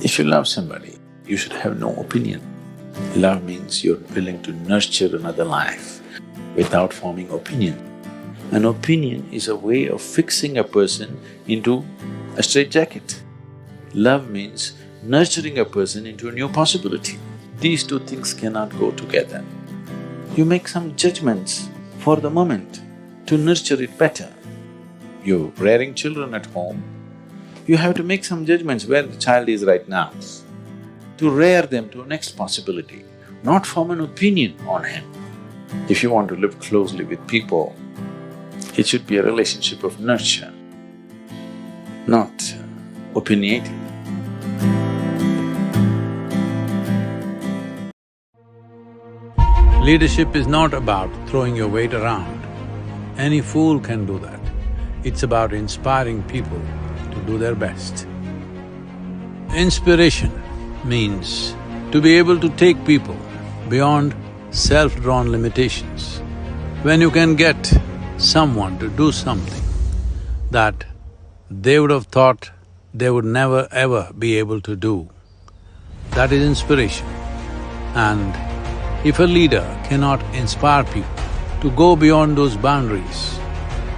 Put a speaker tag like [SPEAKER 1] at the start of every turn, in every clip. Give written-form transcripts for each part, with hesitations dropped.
[SPEAKER 1] If you love somebody, you should have no opinion. Love means you're willing to nurture another life without forming opinion. An opinion is a way of fixing a person into a straitjacket. Love means nurturing a person into a new possibility. These two things cannot go together. You make some judgments for the moment to nurture it better. You're rearing children at home, you have to make some judgments where the child is right now, to rear them to a next possibility, not form an opinion on him. If you want to live closely with people, it should be a relationship of nurture, not opinionating.
[SPEAKER 2] Leadership is not about throwing your weight around. Any fool can do that. It's about inspiring people to do their best. Inspiration means to be able to take people beyond self-drawn limitations. When you can get someone to do something that they would have thought they would never ever be able to do, that is inspiration. And if a leader cannot inspire people to go beyond those boundaries,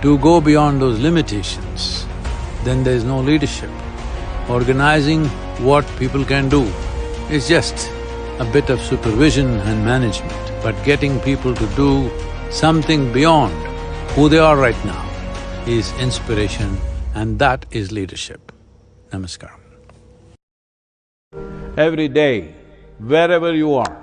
[SPEAKER 2] to go beyond those limitations, then there is no leadership. Organizing what people can do is just a bit of supervision and management, but getting people to do something beyond who they are right now is inspiration, and that is leadership. Namaskaram. Every day, wherever you are,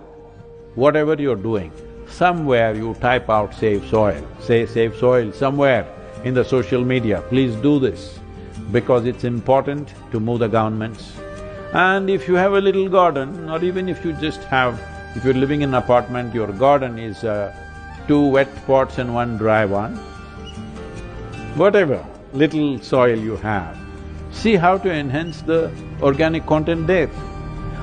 [SPEAKER 2] whatever you're doing, somewhere you type out save soil, say save soil somewhere in the social media, please do this, because it's important to move the governments. And if you have a little garden, or even if you just have… if you're living in an apartment, your garden is 2 wet pots and 1 dry one, whatever little soil you have, see how to enhance the organic content there.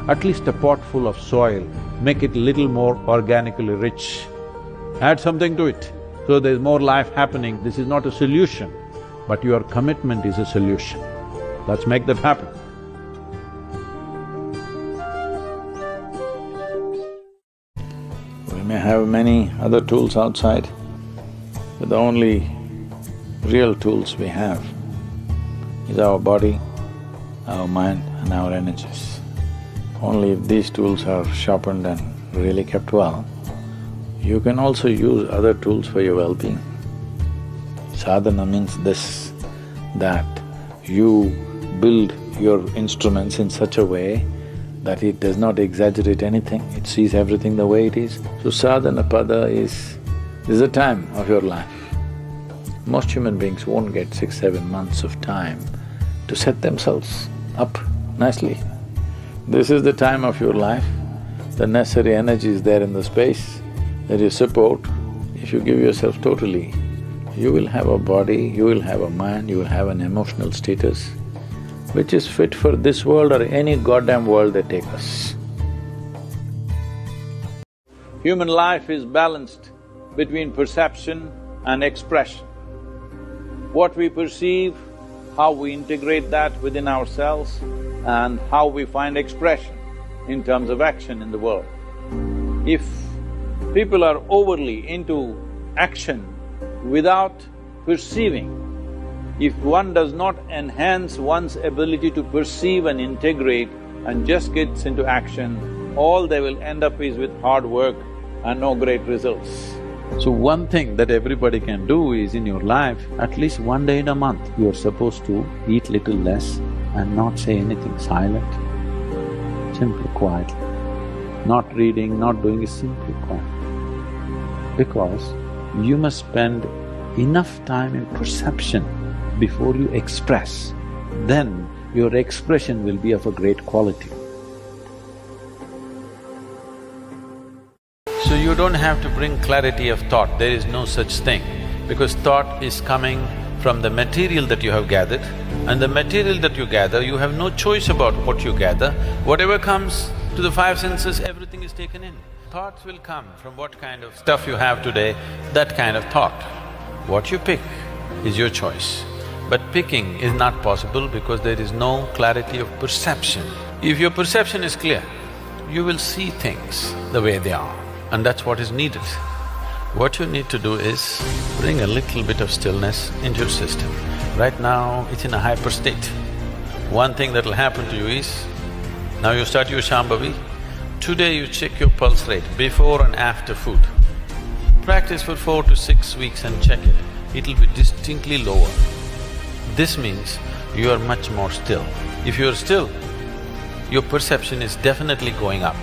[SPEAKER 2] At least a pot full of soil, make it little more organically rich. Add something to it, so there's more life happening. This is not a solution, but your commitment is a solution. Let's make that happen.
[SPEAKER 1] We may have many other tools outside, but the only real tools we have is our body, our mind and our energies. Only if these tools are sharpened and really kept well, you can also use other tools for your well-being. Sadhana means this, that you build your instruments in such a way that it does not exaggerate anything, it sees everything the way it is. So sadhana pada is the time of your life. Most human beings won't get 6-7 months of time to set themselves up nicely. This is the time of your life, the necessary energy is there in the space that you support. If you give yourself totally, you will have a body, you will have a mind, you will have an emotional status which is fit for this world or any goddamn world they take us.
[SPEAKER 2] Human life is balanced between perception and expression. What we perceive, how we integrate that within ourselves, and how we find expression in terms of action in the world. If people are overly into action without perceiving, if one does not enhance one's ability to perceive and integrate and just gets into action, all they will end up is with hard work and no great results.
[SPEAKER 1] So one thing that everybody can do is in your life, at least 1 day in a month, you're supposed to eat little less and not say anything, silent, simply quietly. Not reading, not doing, is simply quiet. Because you must spend enough time in perception before you express, then your expression will be of a great quality.
[SPEAKER 2] So you don't have to bring clarity of thought, there is no such thing, because thought is coming from the material that you have gathered, and the material that you gather, you have no choice about what you gather. Whatever comes to the 5 senses, everything is taken in. Thoughts will come from what kind of stuff you have today, that kind of thought. What you pick is your choice. But picking is not possible because there is no clarity of perception. If your perception is clear, you will see things the way they are, and that's what is needed. What you need to do is bring a little bit of stillness into your system. Right now, it's in a hyper state. One thing that'll happen to you is, now you start your Shambhavi, today you check your pulse rate before and after food. Practice for 4 to 6 weeks and check it, it'll be distinctly lower. This means you are much more still. If you are still, your perception is definitely going up.